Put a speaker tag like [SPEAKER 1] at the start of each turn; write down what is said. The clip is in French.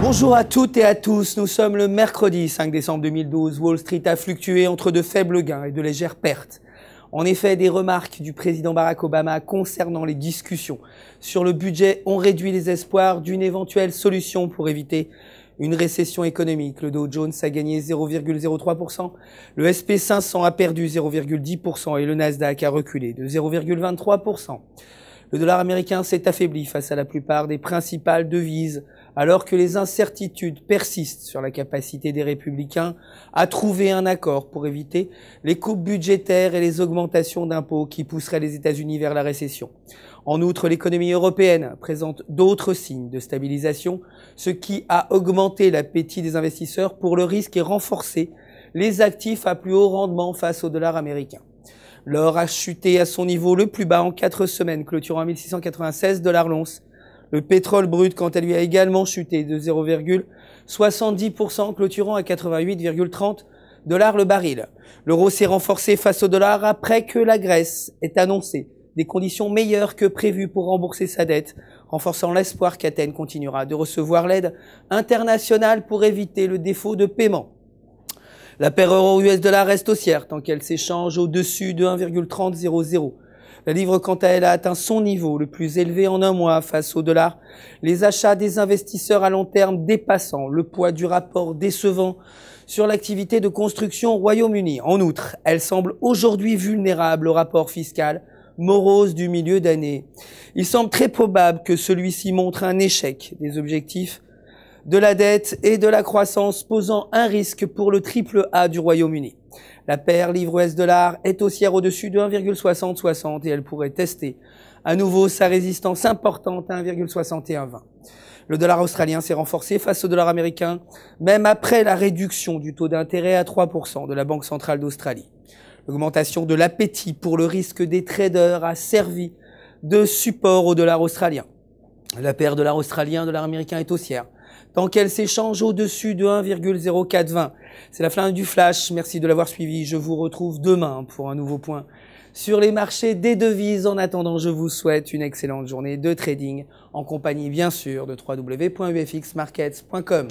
[SPEAKER 1] Bonjour à toutes et à tous, nous sommes le mercredi 5 décembre 2012. Wall Street a fluctué entre de faibles gains et de légères pertes. En effet, des remarques du président Barack Obama concernant les discussions sur le budget ont réduit les espoirs d'une éventuelle solution pour éviter une récession économique. Le Dow Jones a gagné 0,03%, le SP 500 a perdu 0,10% et le Nasdaq a reculé de 0,23%. Le dollar américain s'est affaibli face à la plupart des principales devises, alors que les incertitudes persistent sur la capacité des républicains à trouver un accord pour éviter les coupes budgétaires et les augmentations d'impôts qui pousseraient les États-Unis vers la récession. En outre, l'économie européenne présente d'autres signes de stabilisation, ce qui a augmenté l'appétit des investisseurs pour le risque et renforcé les actifs à plus haut rendement face au dollar américain. L'or a chuté à son niveau le plus bas en 4 semaines, clôturant à 1696 $ l'once. Le pétrole brut, quant à lui, a également chuté de 0,70%, clôturant à 88,30 $ le baril. L'euro s'est renforcé face au dollar après que la Grèce ait annoncé des conditions meilleures que prévues pour rembourser sa dette, renforçant l'espoir qu'Athènes continuera de recevoir l'aide internationale pour éviter le défaut de paiement. La paire euro-US dollar reste haussière tant qu'elle s'échange au-dessus de 1,3000. La livre, quant à elle, a atteint son niveau le plus élevé en un mois face au dollar, les achats des investisseurs à long terme dépassant le poids du rapport décevant sur l'activité de construction au Royaume-Uni. En outre, elle semble aujourd'hui vulnérable au rapport fiscal morose du milieu d'année. Il semble très probable que celui-ci montre un échec des objectifs de la dette et de la croissance, posant un risque pour le triple A du Royaume-Uni. La paire livre-US-dollar est haussière au-dessus de 1,6060 et elle pourrait tester à nouveau sa résistance importante à 1,6120. Le dollar australien s'est renforcé face au dollar américain, même après la réduction du taux d'intérêt à 3% de la Banque centrale d'Australie. L'augmentation de l'appétit pour le risque des traders a servi de support au dollar australien. La paire dollar australien, dollar américain est haussière tant qu'elle s'échange au-dessus de 1,0420. C'est la fin du flash. Merci de l'avoir suivi. Je vous retrouve demain pour un nouveau point sur les marchés des devises. En attendant, je vous souhaite une excellente journée de trading en compagnie, bien sûr, de www.ufxmarkets.com.